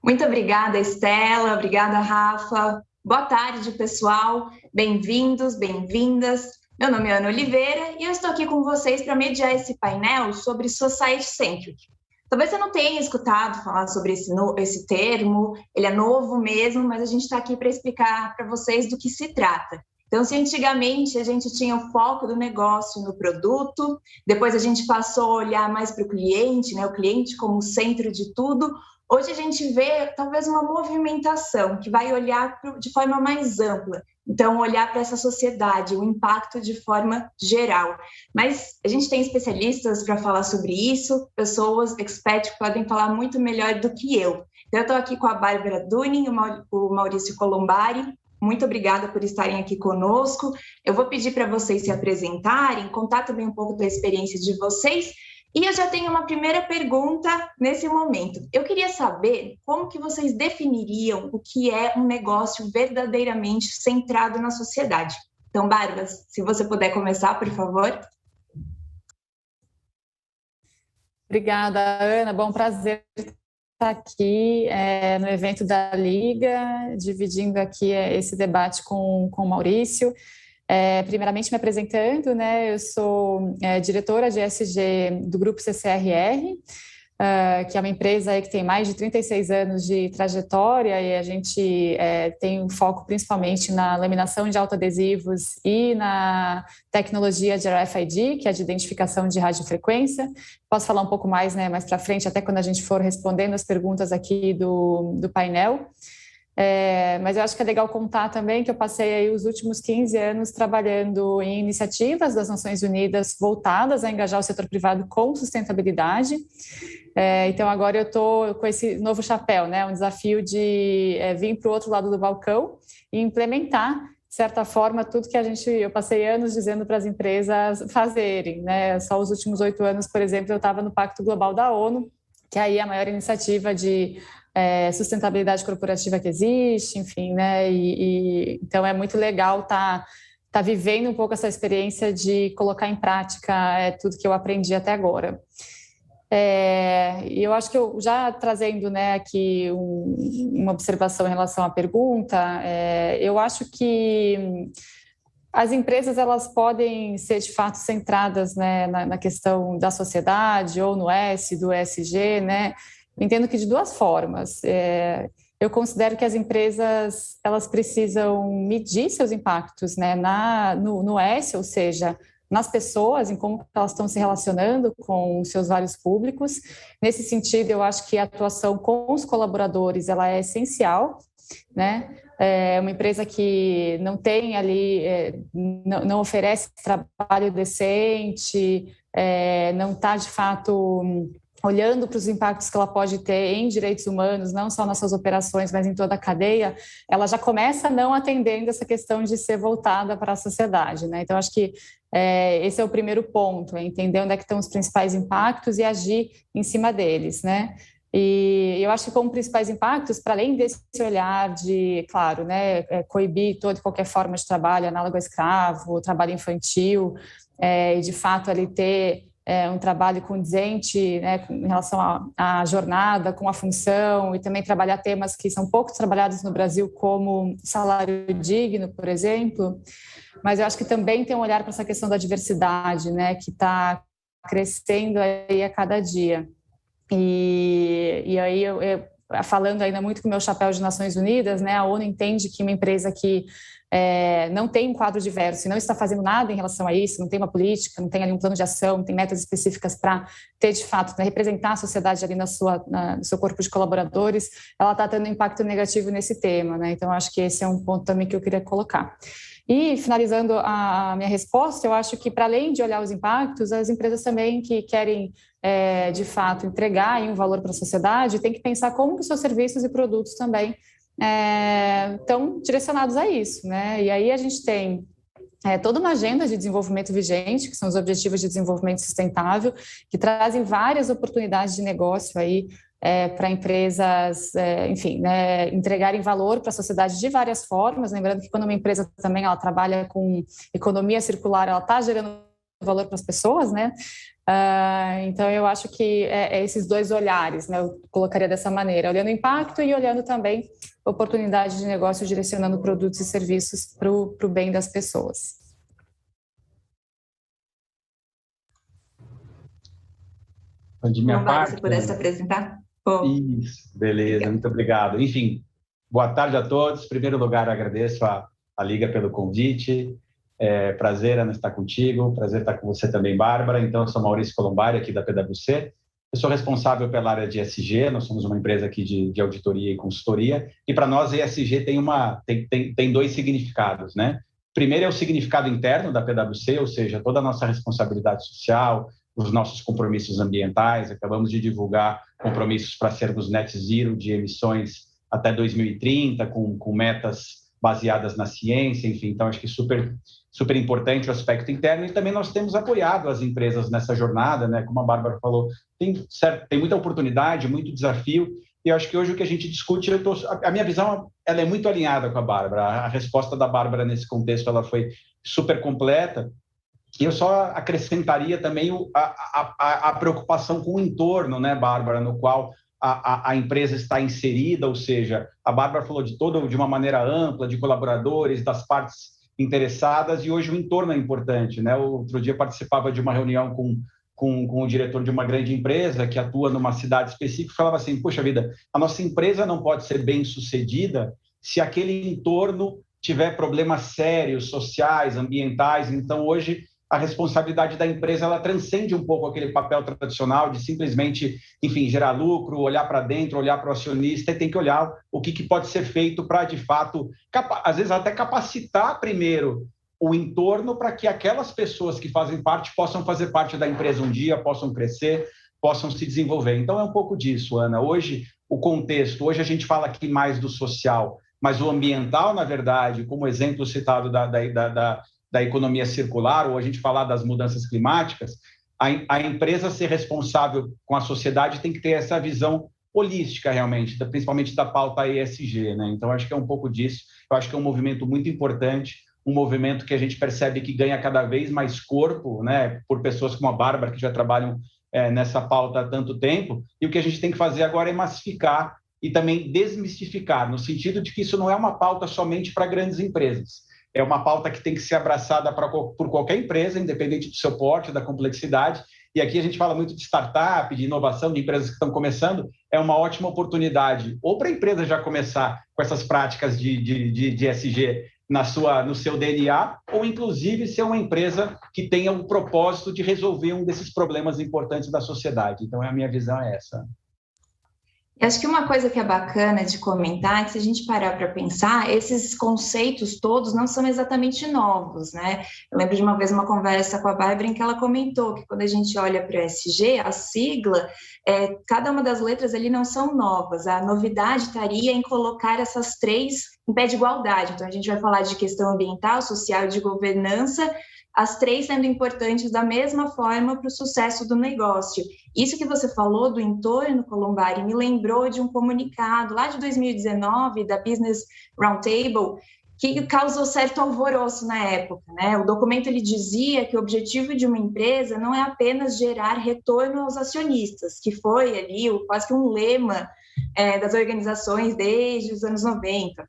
Muito obrigada, Estela. Obrigada, Rafa. Boa tarde, pessoal. Bem-vindos, bem-vindas. Meu nome é Ana Oliveira e eu estou aqui com vocês para mediar esse painel sobre Society Centric. Talvez você não tenha escutado falar sobre esse termo, ele é novo mesmo, mas a gente está aqui para explicar para vocês do que se trata. Então, se antigamente a gente tinha o foco do negócio no produto, depois a gente passou a olhar mais para o cliente, né? O cliente como centro de tudo. Hoje a gente vê talvez uma movimentação que vai olhar de forma mais ampla. Então, olhar para essa sociedade, o impacto de forma geral. Mas a gente tem especialistas para falar sobre isso, pessoas experts que podem falar muito melhor do que eu. Então, eu estou aqui com a Bárbara Dunning, o Maurício Colombari. Muito obrigada por estarem aqui conosco. Eu vou pedir para vocês se apresentarem, contar também um pouco da experiência de vocês. E eu já tenho uma primeira pergunta nesse momento. Eu queria saber como que vocês definiriam o que é um negócio verdadeiramente centrado na sociedade. Então, Bárbara, se você puder começar, por favor. Obrigada, Ana. Bom, prazer estar aqui no evento da Liga, dividindo aqui esse debate com o Maurício. Primeiramente, me apresentando, né, eu sou diretora de ESG do Grupo CCRR, que é uma empresa aí que tem mais de 36 anos de trajetória e a gente tem um foco principalmente na laminação de autoadesivos e na tecnologia de RFID, que é de identificação de radiofrequência. Posso falar um pouco mais, né, mais para frente, até quando a gente for respondendo as perguntas aqui do painel. Mas eu acho que é legal contar também que eu passei aí os últimos 15 anos trabalhando em iniciativas das Nações Unidas voltadas a engajar o setor privado com sustentabilidade. Então, agora eu estou com esse novo chapéu, né? Um desafio de vir para o outro lado do balcão e implementar, de certa forma, tudo que eu passei anos dizendo para as empresas fazerem, né? Só os últimos 8 anos, por exemplo, eu estava no Pacto Global da ONU, que aí é a maior iniciativa de sustentabilidade corporativa que existe, enfim, né? Então é muito legal tá vivendo um pouco essa experiência de colocar em prática tudo que eu aprendi até agora. E eu acho que eu já trazendo, né, aqui uma observação em relação à pergunta, eu acho que as empresas elas podem ser de fato centradas, né, na questão da sociedade ou no S, do ESG, né? Entendo que de duas formas. Eu considero que as empresas elas precisam medir seus impactos, né, no S, ou seja, nas pessoas, em como elas estão se relacionando com os seus vários públicos. Nesse sentido, eu acho que a atuação com os colaboradores ela é essencial, né? Uma empresa que não tem ali, não oferece trabalho decente, não está de fato olhando para os impactos que ela pode ter em direitos humanos, não só nas suas operações, mas em toda a cadeia, ela já começa não atendendo essa questão de ser voltada para a sociedade, né? Então, acho que esse é o primeiro ponto, entender onde é que estão os principais impactos e agir em cima deles, né? E eu acho que como principais impactos, para além desse olhar de, claro, né, coibir toda e qualquer forma de trabalho, análogo a escravo, trabalho infantil, e de fato ali ter um trabalho condizente, né, em relação à jornada, com a função, e também trabalhar temas que são pouco trabalhados no Brasil, como salário digno, por exemplo. Mas eu acho que também tem um olhar para essa questão da diversidade, né, que está crescendo aí a cada dia. E aí, falando ainda muito com o meu chapéu de Nações Unidas, né, a ONU entende que uma empresa que não tem um quadro diverso e não está fazendo nada em relação a isso, não tem uma política, não tem ali um plano de ação, não tem metas específicas para ter, de fato, né, representar a sociedade ali no seu corpo de colaboradores, ela está tendo um impacto negativo nesse tema, né? Então, acho que esse é um ponto também que eu queria colocar. E, finalizando a minha resposta, eu acho que, para além de olhar os impactos, as empresas também que querem, de fato, entregar um valor para a sociedade, têm que pensar como que os seus serviços e produtos também estão direcionados a isso, né? E aí a gente tem toda uma agenda de desenvolvimento vigente, que são os Objetivos de Desenvolvimento Sustentável, que trazem várias oportunidades de negócio aí para empresas, enfim, né, entregarem valor para a sociedade de várias formas. Lembrando que quando uma empresa também ela trabalha com economia circular, ela está gerando valor para as pessoas, né? Então, eu acho que é esses dois olhares, né? Eu colocaria dessa maneira, olhando o impacto e olhando também oportunidade de negócio, direcionando produtos e serviços para o bem das pessoas. De minha parte, se pudesse apresentar. Isso, beleza, muito obrigado. Enfim, boa tarde a todos. Em primeiro lugar, agradeço a Liga pelo convite. Prazer, Ana, estar contigo. Prazer estar com você também, Bárbara. Então, eu sou Maurício Colombari, aqui da PwC. Eu sou responsável pela área de ESG. Nós somos uma empresa aqui de auditoria e consultoria. E, para nós, ESG tem dois significados, né? Primeiro é o significado interno da PwC, ou seja, toda a nossa responsabilidade social, os nossos compromissos ambientais. Acabamos de divulgar compromissos para sermos net zero de emissões até 2030, com metas baseadas na ciência, enfim. Então, acho que super importante o aspecto interno. E também nós temos apoiado as empresas nessa jornada, né? Como a Bárbara falou, tem muita oportunidade, muito desafio. E eu acho que hoje o que a gente discute, a minha visão ela é muito alinhada com a Bárbara. A resposta da Bárbara nesse contexto ela foi super completa. E eu só acrescentaria também a preocupação com o entorno, né, Bárbara, no qual a empresa está inserida, ou seja, a Bárbara falou de uma maneira ampla, de colaboradores, das partes interessadas, e hoje o entorno é importante, né? Outro dia participava de uma reunião com o diretor de uma grande empresa que atua numa cidade específica e falava assim, poxa vida, a nossa empresa não pode ser bem sucedida se aquele entorno tiver problemas sérios, sociais, ambientais. Então, hoje, a responsabilidade da empresa ela transcende um pouco aquele papel tradicional de simplesmente, enfim, gerar lucro, olhar para dentro, olhar para o acionista, e tem que olhar o que pode ser feito para, de fato, às vezes até capacitar primeiro o entorno para que aquelas pessoas que fazem parte possam fazer parte da empresa um dia, possam crescer, possam se desenvolver. Então, é um pouco disso, Ana. Hoje, o contexto, hoje a gente fala aqui mais do social, mas o ambiental, na verdade, como exemplo citado da economia circular, ou a gente falar das mudanças climáticas, a empresa ser responsável com a sociedade tem que ter essa visão holística, realmente, principalmente da pauta ESG, né? Então, acho que é um pouco disso. Eu acho que é um movimento muito importante, um movimento que a gente percebe que ganha cada vez mais corpo, né, por pessoas como a Bárbara, que já trabalham nessa pauta há tanto tempo, e o que a gente tem que fazer agora é massificar e também desmistificar, no sentido de que isso não é uma pauta somente para grandes empresas. É uma pauta que tem que ser abraçada por qualquer empresa, independente do seu porte, da complexidade. E aqui a gente fala muito de startup, de inovação, de empresas que estão começando. É uma ótima oportunidade, ou para a empresa já começar com essas práticas de ESG no seu DNA, ou inclusive ser uma empresa que tenha um propósito de resolver um desses problemas importantes da sociedade. Então, a minha visão é essa. Eu acho que uma coisa que é bacana de comentar é que, se a gente parar para pensar, esses conceitos todos não são exatamente novos, né? Eu lembro de uma vez uma conversa com a Bárbara em que ela comentou que, quando a gente olha para o ESG, a sigla, cada uma das letras ali não são novas. A novidade estaria em colocar essas três em pé de igualdade. Então, a gente vai falar de questão ambiental, social e de governança, as três sendo importantes da mesma forma para o sucesso do negócio. Isso que você falou do entorno, Colombari, me lembrou de um comunicado lá de 2019 da Business Roundtable, que causou certo alvoroço na época, né? O documento ele dizia que o objetivo de uma empresa não é apenas gerar retorno aos acionistas, que foi ali quase que um lema das organizações desde os anos 90.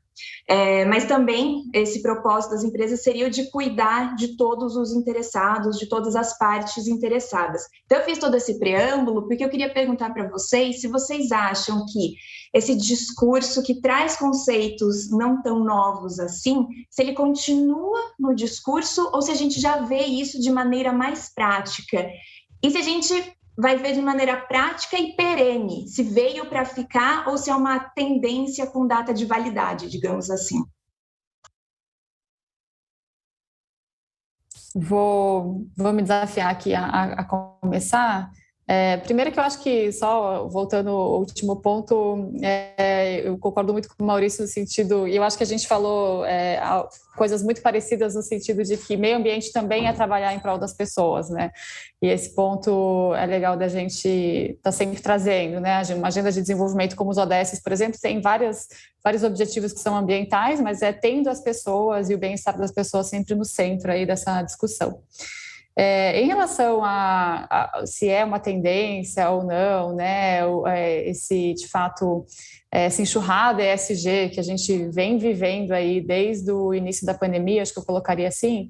Mas também esse propósito das empresas seria o de cuidar de todos os interessados, de todas as partes interessadas. Então, eu fiz todo esse preâmbulo porque eu queria perguntar para vocês se vocês acham que esse discurso que traz conceitos não tão novos assim, se ele continua no discurso ou se a gente já vê isso de maneira mais prática. E se a gente vai ver de maneira prática e perene, se veio para ficar ou se é uma tendência com data de validade, digamos assim. Vou me desafiar aqui a começar. Primeiro que eu acho que, só voltando ao último ponto, eu concordo muito com o Maurício no sentido, e eu acho que a gente falou coisas muito parecidas no sentido de que meio ambiente também é trabalhar em prol das pessoas, né? E esse ponto é legal da gente estar sempre trazendo, né? Uma agenda de desenvolvimento como os ODS, por exemplo, tem vários objetivos que são ambientais, mas tendo as pessoas e o bem-estar das pessoas sempre no centro aí dessa discussão. Em relação a se é uma tendência ou não, né, esse, de fato, essa enxurrada ESG que a gente vem vivendo aí desde o início da pandemia, acho que eu colocaria assim,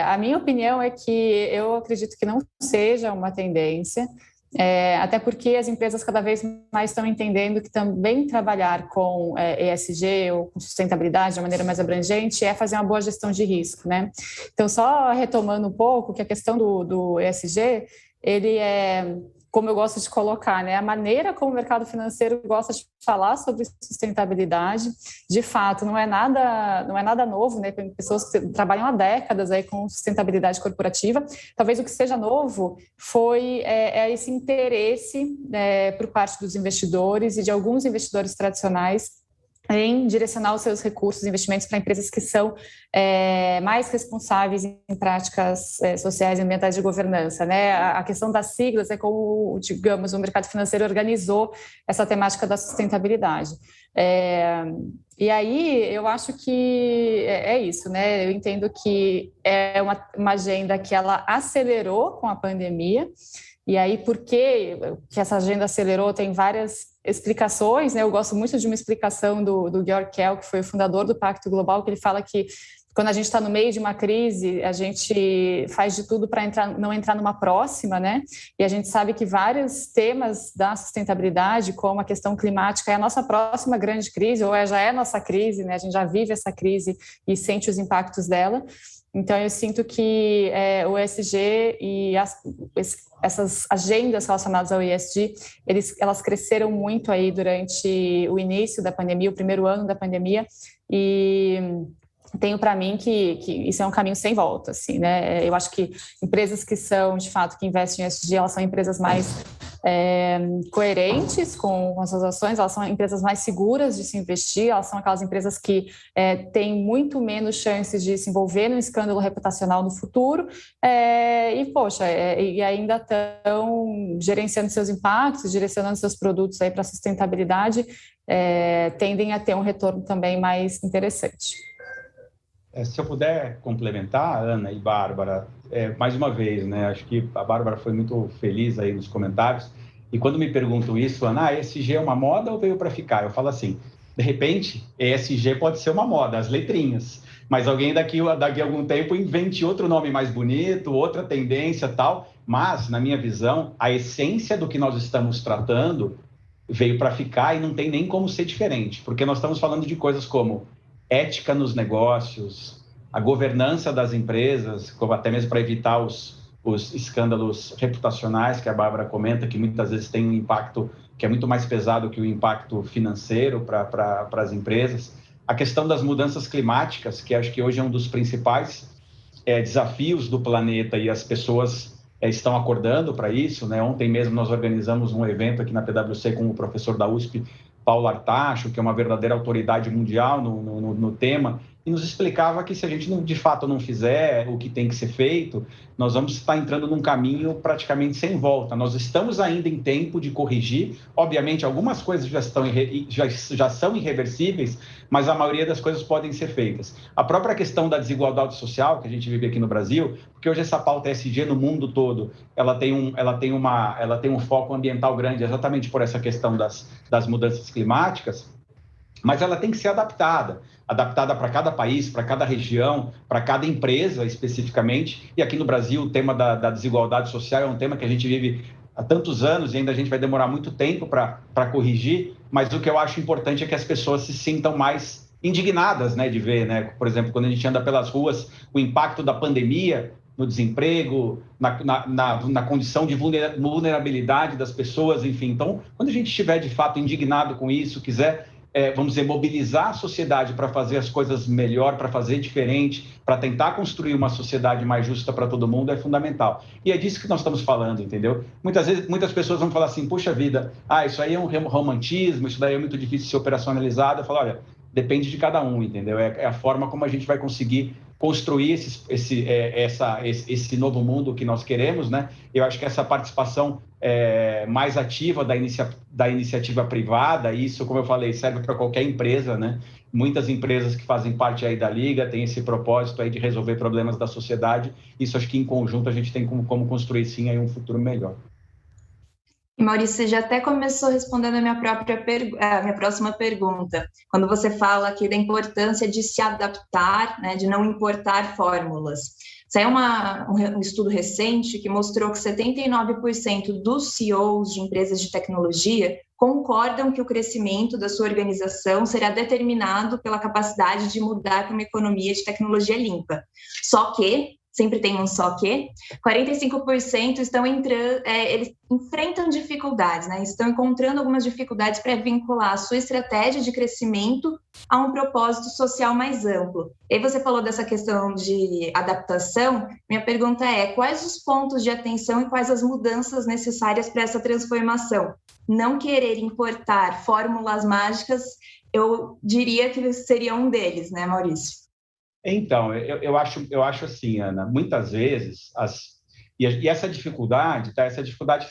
a minha opinião é que eu acredito que não seja uma tendência, até porque as empresas cada vez mais estão entendendo que também trabalhar com ESG ou com sustentabilidade de uma maneira mais abrangente é fazer uma boa gestão de risco, né? Então, só retomando um pouco que a questão do ESG, ele é, como eu gosto de colocar, né, a maneira como o mercado financeiro gosta de falar sobre sustentabilidade, de fato, não é nada novo, né? Tem pessoas que trabalham há décadas aí com sustentabilidade corporativa. Talvez o que seja novo foi esse interesse por parte dos investidores e de alguns investidores tradicionais em direcionar os seus recursos e investimentos para empresas que são mais responsáveis em práticas sociais e ambientais de governança, né? A questão das siglas é como, digamos, o mercado financeiro organizou essa temática da sustentabilidade. E aí eu acho que é isso, né? Eu entendo que é uma agenda que ela acelerou com a pandemia. E aí, por que essa agenda acelerou? Tem várias explicações, né? Eu gosto muito de uma explicação do Georg Kell, que foi o fundador do Pacto Global, que ele fala que quando a gente está no meio de uma crise, a gente faz de tudo para não entrar numa próxima, né? E a gente sabe que vários temas da sustentabilidade, como a questão climática, é a nossa próxima grande crise, ou já é a nossa crise, né? A gente já vive essa crise e sente os impactos dela. Então, eu sinto que o ESG e essas agendas relacionadas ao ESG, elas cresceram muito aí durante o início da pandemia, o primeiro ano da pandemia, e tenho para mim que isso é um caminho sem volta, assim, né? Eu acho que empresas que são, de fato, que investem em ESG, elas são empresas mais coerentes com as suas ações, elas são empresas mais seguras de se investir, elas são aquelas empresas que têm muito menos chances de se envolver num escândalo reputacional no futuro e ainda estão gerenciando seus impactos, direcionando seus produtos aí para a sustentabilidade, tendem a ter um retorno também mais interessante. Se eu puder complementar, Ana e Bárbara, mais uma vez, né? Acho que a Bárbara foi muito feliz aí nos comentários. E quando me perguntam isso, Ana, ESG é uma moda ou veio para ficar? Eu falo assim, de repente, ESG pode ser uma moda, as letrinhas. Mas alguém daqui a algum tempo invente outro nome mais bonito, outra tendência tal. Mas, na minha visão, a essência do que nós estamos tratando veio para ficar e não tem nem como ser diferente. Porque nós estamos falando de coisas como ética nos negócios, a governança das empresas, como até mesmo para evitar os escândalos reputacionais que a Bárbara comenta, que muitas vezes tem um impacto que é muito mais pesado que o impacto financeiro para as empresas. A questão das mudanças climáticas, que acho que hoje é um dos principais desafios do planeta e as pessoas estão acordando para isso, né? Ontem mesmo nós organizamos um evento aqui na PwC com o professor da USP, Paulo Artacho, que é uma verdadeira autoridade mundial no tema, e nos explicava que se a gente de fato não fizer o que tem que ser feito, nós vamos estar entrando num caminho praticamente sem volta. Nós estamos ainda em tempo de corrigir, obviamente algumas coisas já são irreversíveis, mas a maioria das coisas podem ser feitas. A própria questão da desigualdade social que a gente vive aqui no Brasil, porque hoje essa pauta ESG no mundo todo, ela tem um foco ambiental grande, exatamente por essa questão das mudanças climáticas, mas ela tem que ser adaptada para cada país, para cada região, para cada empresa especificamente. E aqui no Brasil, o tema da desigualdade social é um tema que a gente vive há tantos anos e ainda a gente vai demorar muito tempo para corrigir, mas o que eu acho importante é que as pessoas se sintam mais indignadas, né, de ver, né? Por exemplo, quando a gente anda pelas ruas, o impacto da pandemia no desemprego, na condição de vulnerabilidade das pessoas, enfim. Então, quando a gente estiver de fato indignado com isso, quiser vamos dizer, mobilizar a sociedade para fazer as coisas melhor, para fazer diferente, para tentar construir uma sociedade mais justa para todo mundo, é fundamental. E é disso que nós estamos falando, entendeu? Muitas pessoas vão falar assim, puxa vida, isso aí é um romantismo, isso daí é muito difícil de ser operacionalizado. Eu falo, olha, depende de cada um, entendeu? É a forma como a gente vai conseguir construir esse novo mundo que nós queremos, né? Eu acho que essa participação mais ativa da iniciativa privada, isso, como eu falei, serve para qualquer empresa, né? Muitas empresas que fazem parte aí da Liga têm esse propósito aí de resolver problemas da sociedade. Isso acho que em conjunto a gente tem como construir sim aí um futuro melhor. E Maurício, você já até começou respondendo a minha próxima pergunta, quando você fala aqui da importância de se adaptar, né, de não importar fórmulas. Isso é um estudo recente que mostrou que 79% dos CEOs de empresas de tecnologia concordam que o crescimento da sua organização será determinado pela capacidade de mudar para uma economia de tecnologia limpa. Só que sempre tem um só que, 45% eles enfrentam dificuldades, né? Estão encontrando algumas dificuldades para vincular a sua estratégia de crescimento a um propósito social mais amplo. E aí você falou dessa questão de adaptação, minha pergunta é, quais os pontos de atenção e quais as mudanças necessárias para essa transformação? Não querer importar fórmulas mágicas, eu diria que seria um deles, né, Maurício? Então, eu acho assim, Ana, muitas vezes, e essa dificuldade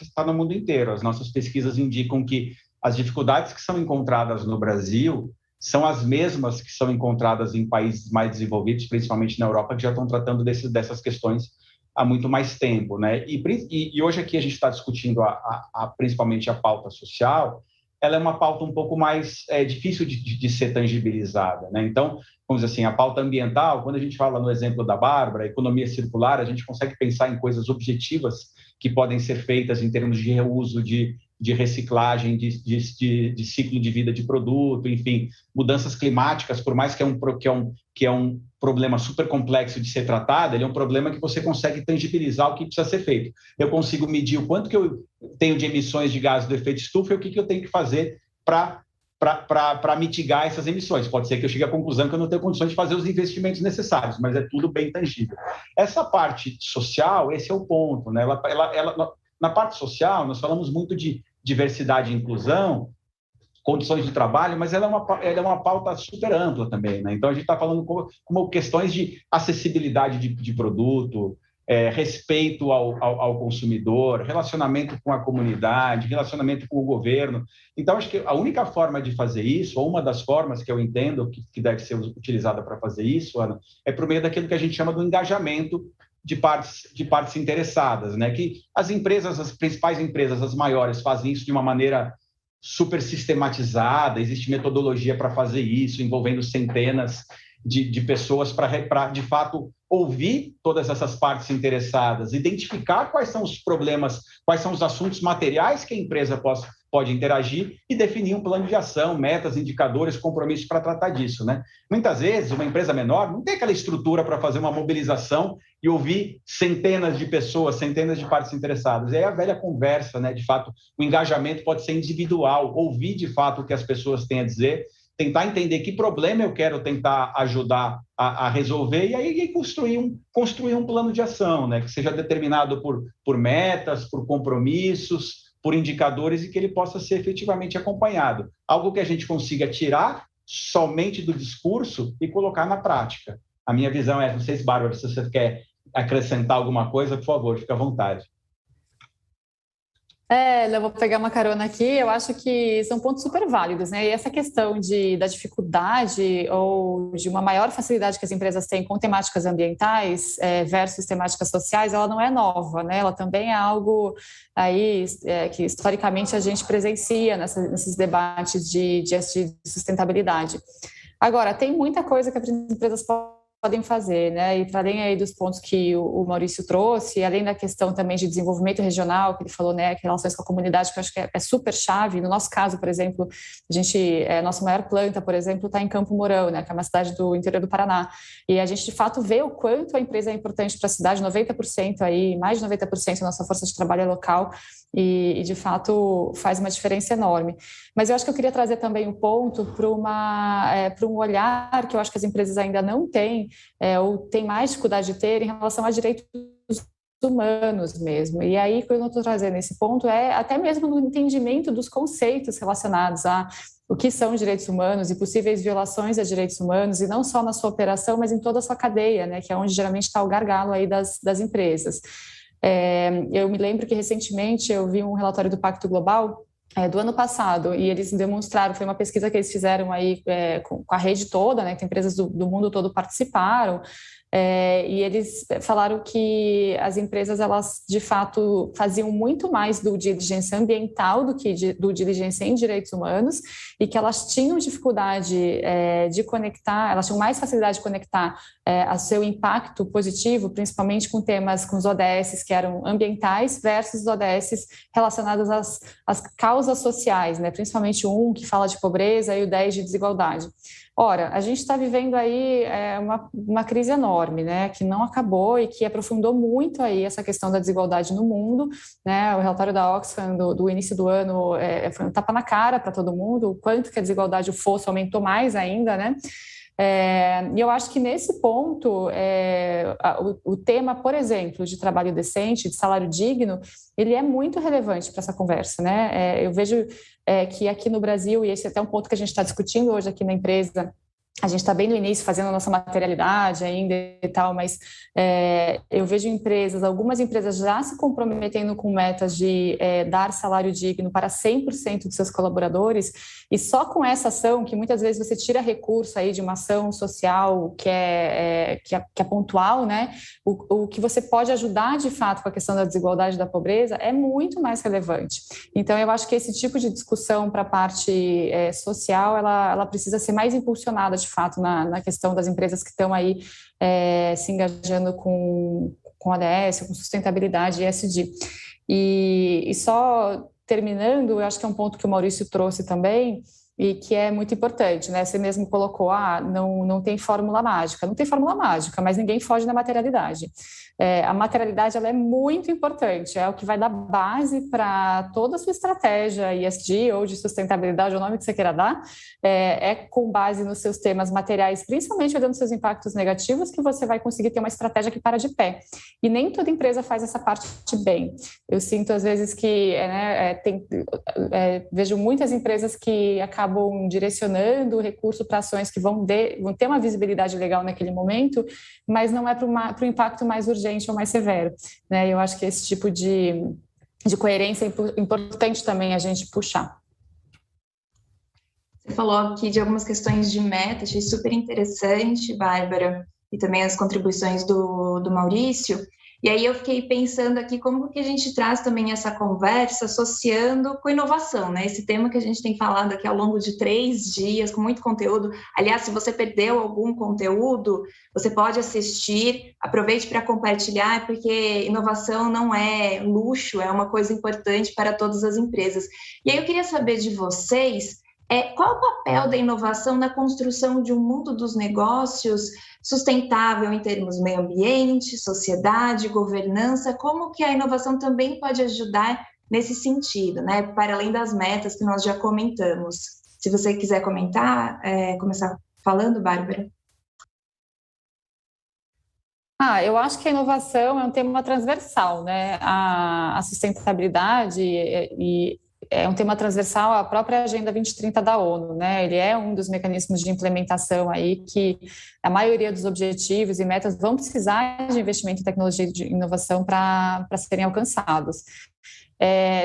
está no mundo inteiro. As nossas pesquisas indicam que as dificuldades que são encontradas no Brasil são as mesmas que são encontradas em países mais desenvolvidos, principalmente na Europa, que já estão tratando dessas questões há muito mais tempo, né? E hoje aqui a gente está discutindo principalmente a pauta social. Ela é uma pauta um pouco mais difícil de ser tangibilizada, né? Então, vamos dizer assim, a pauta ambiental, quando a gente fala no exemplo da Bárbara, a economia circular, a gente consegue pensar em coisas objetivas que podem ser feitas em termos de reuso, de reciclagem, de ciclo de vida de produto, enfim, mudanças climáticas, por mais que é um problema super complexo de ser tratado, ele é um problema que você consegue tangibilizar o que precisa ser feito. Eu consigo medir o quanto que eu tenho de emissões de gases do efeito estufa e o que eu tenho que fazer para mitigar essas emissões. Pode ser que eu chegue à conclusão que eu não tenho condições de fazer os investimentos necessários, mas é tudo bem tangível. Essa parte social, esse é o ponto, né? Na parte social, nós falamos muito de diversidade e inclusão, condições de trabalho, mas ela é uma pauta super ampla também, né? Então, a gente está falando como questões de acessibilidade de produto, respeito ao consumidor, relacionamento com a comunidade, relacionamento com o governo. Então, acho que a única forma de fazer isso, ou uma das formas que eu entendo que deve ser utilizada para fazer isso, Ana, é por meio daquilo que a gente chama do engajamento de partes interessadas, né? Que as principais empresas, as maiores, fazem isso de uma maneira super sistematizada, existe metodologia para fazer isso, envolvendo centenas de pessoas para, de fato, ouvir todas essas partes interessadas, identificar quais são os problemas, quais são os assuntos materiais que a empresa pode interagir e definir um plano de ação, metas, indicadores, compromissos para tratar disso, né? Muitas vezes, uma empresa menor não tem aquela estrutura para fazer uma mobilização e ouvir centenas de pessoas, centenas de partes interessadas. E aí a velha conversa, né? De fato, o engajamento pode ser individual, ouvir de fato o que as pessoas têm a dizer, tentar entender que problema eu quero tentar ajudar a resolver e aí construir um plano de ação, né? Que seja determinado por metas, por compromissos, por indicadores e que ele possa ser efetivamente acompanhado. Algo que a gente consiga tirar somente do discurso e colocar na prática. A minha visão é, não sei se, Bárbara, se você quer acrescentar alguma coisa, por favor, fique à vontade. Eu vou pegar uma carona aqui, eu acho que são pontos super válidos, né? E essa questão da dificuldade ou de uma maior facilidade que as empresas têm com temáticas ambientais versus temáticas sociais, ela não é nova, né? Ela também é algo aí que historicamente a gente presencia nesses debates de sustentabilidade. Agora, tem muita coisa que as empresas podem fazer, né? E para além aí dos pontos que o Maurício trouxe, além da questão também de desenvolvimento regional, que ele falou, né, que relações com a comunidade, que eu acho que é super chave. No nosso caso, por exemplo, nossa maior planta, por exemplo, está em Campo Mourão, né, que é uma cidade do interior do Paraná. E a gente, de fato, vê o quanto a empresa é importante para a cidade, 90% aí, mais de 90% da nossa força de trabalho é local e de fato, faz uma diferença enorme. Mas eu acho que eu queria trazer também um ponto para um olhar que eu acho que as empresas ainda não têm, ou têm mais dificuldade de ter em relação a direitos humanos mesmo. E aí, quando eu estou trazendo esse ponto, até mesmo no entendimento dos conceitos relacionados a o que são direitos humanos e possíveis violações a direitos humanos, e não só na sua operação, mas em toda a sua cadeia, né, que é onde geralmente está o gargalo aí das empresas. Eu me lembro que recentemente eu vi um relatório do Pacto Global do ano passado, e eles demonstraram, foi uma pesquisa que eles fizeram aí com a rede toda, né, que empresas do mundo todo participaram, e eles falaram que as empresas, elas de fato faziam muito mais due diligence ambiental do que due diligence em direitos humanos, e que elas tinham dificuldade de conectar, elas tinham mais facilidade de conectar a seu impacto positivo, principalmente com temas, com os ODS que eram ambientais versus os ODS relacionados às causas sociais, né? Principalmente um que fala de pobreza e o 10 de desigualdade. Ora, a gente está vivendo aí uma crise enorme, né, que não acabou e que aprofundou muito aí essa questão da desigualdade no mundo, né? O relatório da Oxfam do início do ano foi um tapa na cara para todo mundo, o quanto que a desigualdade, o fosso aumentou mais ainda, né? E eu acho que nesse ponto, o tema, por exemplo, de trabalho decente, de salário digno, ele é muito relevante para essa conversa, né? Eu vejo que aqui no Brasil, e esse é até um ponto que a gente está discutindo hoje aqui na empresa, a gente está bem no início, fazendo a nossa materialidade ainda e tal, mas eu vejo algumas empresas já se comprometendo com metas de dar salário digno para 100% dos seus colaboradores, e só com essa ação, que muitas vezes você tira recurso aí de uma ação social que é pontual, né? O que você pode ajudar de fato com a questão da desigualdade e da pobreza é muito mais relevante. Então, eu acho que esse tipo de discussão para a parte social, ela precisa ser mais impulsionada de fato na questão das empresas que estão aí se engajando com ODS, com sustentabilidade e ESG. E só terminando, eu acho que é um ponto que o Maurício trouxe também, e que é muito importante, né? Você mesmo colocou, não tem fórmula mágica. Não tem fórmula mágica, mas ninguém foge da materialidade. A materialidade, ela é muito importante, é o que vai dar base para toda a sua estratégia ESG ou de sustentabilidade, o nome que você queira dar, com base nos seus temas materiais, principalmente olhando seus impactos negativos, que você vai conseguir ter uma estratégia que para de pé. E nem toda empresa faz essa parte bem. Eu sinto, às vezes, que vejo muitas empresas que acabam direcionando o recurso para ações que vão ter uma visibilidade legal naquele momento, mas não é para o impacto mais urgente ou mais severo, né? Eu acho que esse tipo de coerência é importante também a gente puxar. Você falou aqui de algumas questões de meta, achei super interessante, Bárbara, e também as contribuições do Maurício. E aí eu fiquei pensando aqui como que a gente traz também essa conversa associando com inovação, né? Esse tema que a gente tem falado aqui ao longo de 3 dias, com muito conteúdo. Aliás, se você perdeu algum conteúdo, você pode assistir, aproveite para compartilhar, porque inovação não é luxo, é uma coisa importante para todas as empresas. E aí eu queria saber de vocês, qual o papel da inovação na construção de um mundo dos negócios sustentável em termos meio ambiente, sociedade, governança? Como que a inovação também pode ajudar nesse sentido, né? Para além das metas que nós já comentamos. Se você quiser comentar, começar falando, Bárbara. Eu acho que a inovação é um tema transversal, né? A sustentabilidade é um tema transversal à própria Agenda 2030 da ONU, né? Ele é um dos mecanismos de implementação aí que a maioria dos objetivos e metas vão precisar de investimento em tecnologia e de inovação para serem alcançados.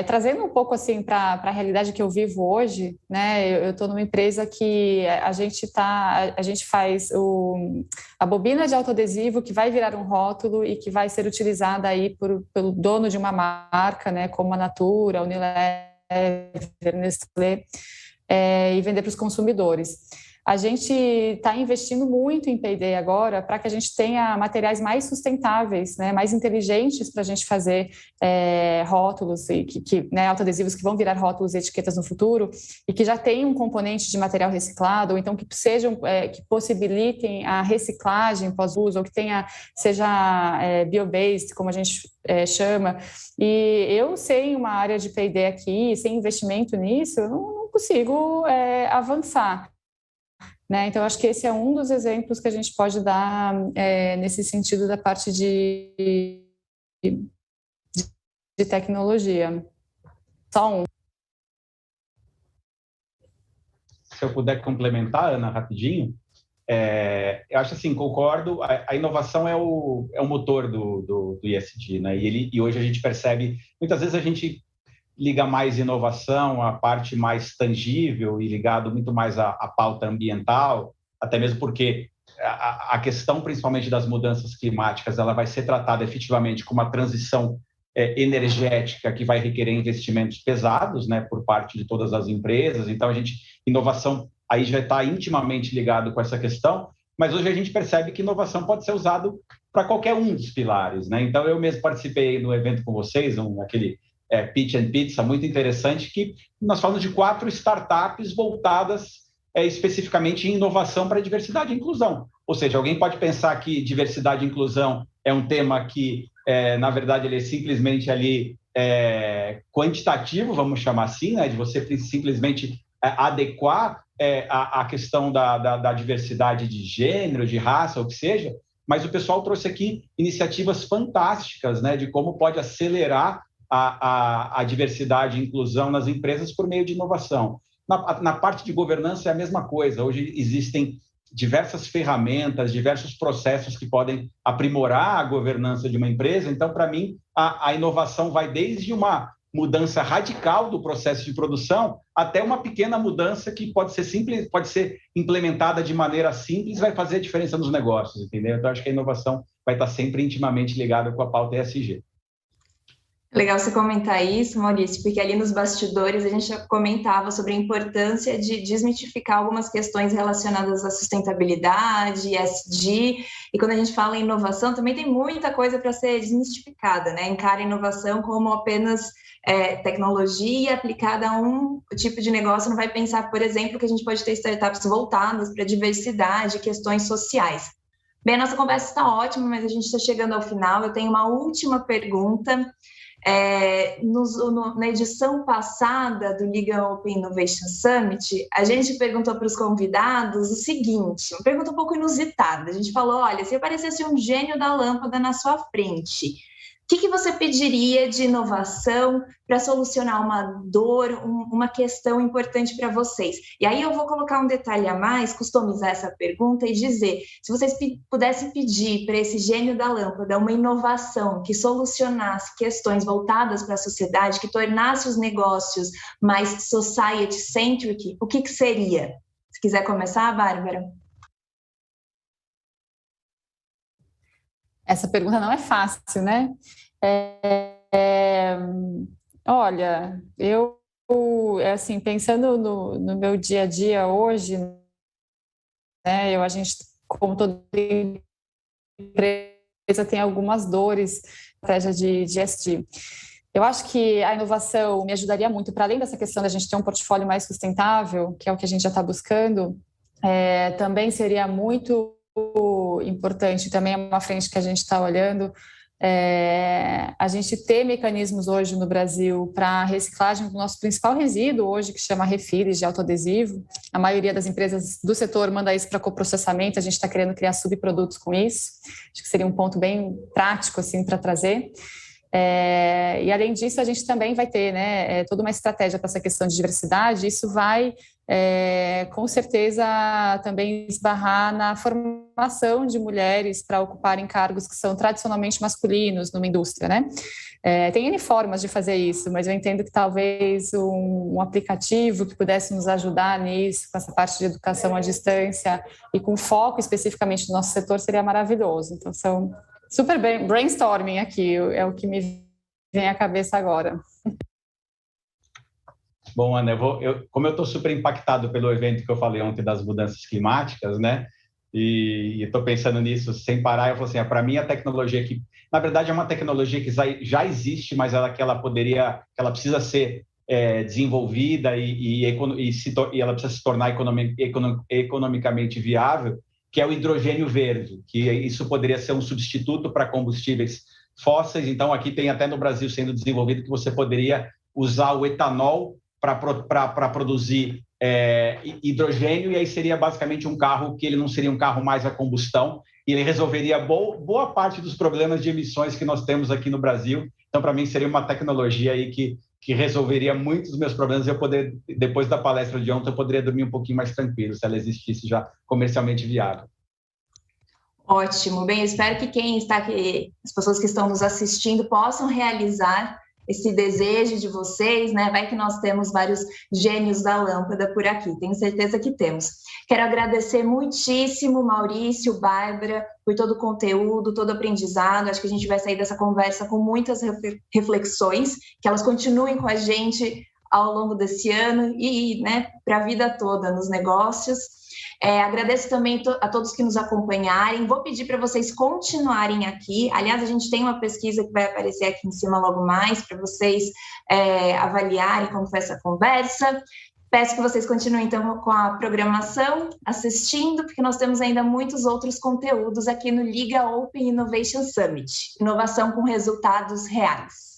Trazendo um pouco assim para a realidade que eu vivo hoje, né? Eu estou numa empresa que a gente faz a bobina de autoadesivo que vai virar um rótulo e que vai ser utilizada aí pelo dono de uma marca, né? Como a Natura, a Unilever, Nestlé, e vender para os consumidores. A gente está investindo muito em P&D agora para que a gente tenha materiais mais sustentáveis, né, mais inteligentes para a gente fazer rótulos, né, autoadesivos que vão virar rótulos e etiquetas no futuro e que já tenham um componente de material reciclado, ou então que sejam, que possibilitem a reciclagem pós-uso, ou que seja bio-based, como a gente chama. E eu, sem uma área de P&D aqui, sem investimento nisso, eu não consigo avançar. Né? Então, acho que esse é um dos exemplos que a gente pode dar nesse sentido da parte de tecnologia. Só um. se eu puder complementar, Ana, rapidinho, eu acho assim, concordo, a inovação é o motor do ESG, né? E hoje a gente percebe, muitas vezes a gente liga mais inovação à parte mais tangível e ligado muito mais à pauta ambiental, até mesmo porque a questão, principalmente das mudanças climáticas, ela vai ser tratada efetivamente como uma transição energética que vai requerer investimentos pesados, né, por parte de todas as empresas. Então, inovação aí já está intimamente ligado com essa questão, mas hoje a gente percebe que inovação pode ser usado para qualquer um dos pilares, né? Então, eu mesmo participei no evento com vocês, aquele Pitch and Pizza, muito interessante, que nós falamos de 4 startups voltadas especificamente em inovação para diversidade e inclusão. Ou seja, alguém pode pensar que diversidade e inclusão é um tema que, na verdade, ele é simplesmente ali quantitativo, vamos chamar assim, né? De você simplesmente adequar a questão da diversidade de gênero, de raça, ou o que seja, mas o pessoal trouxe aqui iniciativas fantásticas, né? De como pode acelerar a diversidade e inclusão nas empresas por meio de inovação. Na parte de governança é a mesma coisa. Hoje existem diversas ferramentas, diversos processos que podem aprimorar a governança de uma empresa. Então, para mim, a inovação vai desde uma mudança radical do processo de produção até uma pequena mudança que pode ser simples, pode ser implementada de maneira simples, vai fazer a diferença nos negócios, entendeu? Então, acho que a inovação vai estar sempre intimamente ligada com a pauta ESG. Legal você comentar isso, Maurício, porque ali nos bastidores a gente já comentava sobre a importância de desmitificar algumas questões relacionadas à sustentabilidade, ESG, e quando a gente fala em inovação também tem muita coisa para ser desmistificada, né? Encara a inovação como apenas tecnologia aplicada a um tipo de negócio, não vai pensar, por exemplo, que a gente pode ter startups voltadas para diversidade, questões sociais. Bem, a nossa conversa está ótima, mas a gente está chegando ao final. Eu tenho uma última pergunta. Na edição passada do Liga Open Innovation Summit, a gente perguntou para os convidados o seguinte, uma pergunta um pouco inusitada. A gente falou, olha, se aparecesse um gênio da lâmpada na sua frente, o que você pediria de inovação para solucionar uma dor, uma questão importante para vocês? E aí eu vou colocar um detalhe a mais, customizar essa pergunta e dizer, se vocês pudessem pedir para esse gênio da lâmpada uma inovação que solucionasse questões voltadas para a sociedade, que tornasse os negócios mais society-centric, o que seria? Se quiser começar, Bárbara. Essa pergunta não é fácil, né? Olha, eu, assim, pensando no meu dia a dia hoje, né, a gente, como toda empresa, tem algumas dores na estratégia de ESG. Eu acho que a inovação me ajudaria muito, para além dessa questão da gente ter um portfólio mais sustentável, que é o que a gente já está buscando, também seria muito importante, também é uma frente que a gente está olhando, a gente ter mecanismos hoje no Brasil para reciclagem do nosso principal resíduo hoje, que chama refis de autoadesivo. A maioria das empresas do setor manda isso para coprocessamento, a gente está querendo criar subprodutos com isso, acho que seria um ponto bem prático assim, para trazer. E além disso, a gente também vai ter, né, toda uma estratégia para essa questão de diversidade. Isso vai, com certeza, também esbarrar na formação de mulheres para ocuparem cargos que são tradicionalmente masculinos numa indústria, né? Tem N formas de fazer isso, mas eu entendo que talvez um aplicativo que pudesse nos ajudar nisso, com essa parte de educação à distância e com foco especificamente no nosso setor, seria maravilhoso. Então, são super brainstorming aqui, é o que me vem à cabeça agora. Bom, Ana, como eu estou super impactado pelo evento que eu falei ontem das mudanças climáticas, né? E estou pensando nisso sem parar, eu falo assim, para mim a tecnologia que, na verdade, é uma tecnologia que já existe, mas ela precisa ser desenvolvida e ela precisa se tornar economicamente viável, que é o hidrogênio verde, que isso poderia ser um substituto para combustíveis fósseis. Então, aqui tem até no Brasil sendo desenvolvido que você poderia usar o etanol para produzir hidrogênio, e aí seria basicamente um carro que ele não seria um carro mais a combustão, e ele resolveria boa parte dos problemas de emissões que nós temos aqui no Brasil. Então, para mim, seria uma tecnologia aí que que resolveria muitos dos meus problemas e eu poder, depois da palestra de ontem, eu poderia dormir um pouquinho mais tranquilo, se ela existisse já comercialmente viável. Ótimo. Bem, eu espero que quem está aqui, as pessoas que estão nos assistindo, possam realizar esse desejo de vocês, né? Vai que nós temos vários gênios da lâmpada por aqui, tenho certeza que temos. Quero agradecer muitíssimo, Maurício, Bárbara, por todo o conteúdo, todo o aprendizado. Acho que a gente vai sair dessa conversa com muitas reflexões, que elas continuem com a gente ao longo desse ano e, né, para a vida toda nos negócios. Agradeço também a todos que nos acompanharem. Vou pedir para vocês continuarem aqui. Aliás, a gente tem uma pesquisa que vai aparecer aqui em cima logo mais para vocês avaliarem como foi essa conversa. Peço que vocês continuem, então, com a programação, assistindo, porque nós temos ainda muitos outros conteúdos aqui no Liga Open Innovation Summit. Inovação com resultados reais.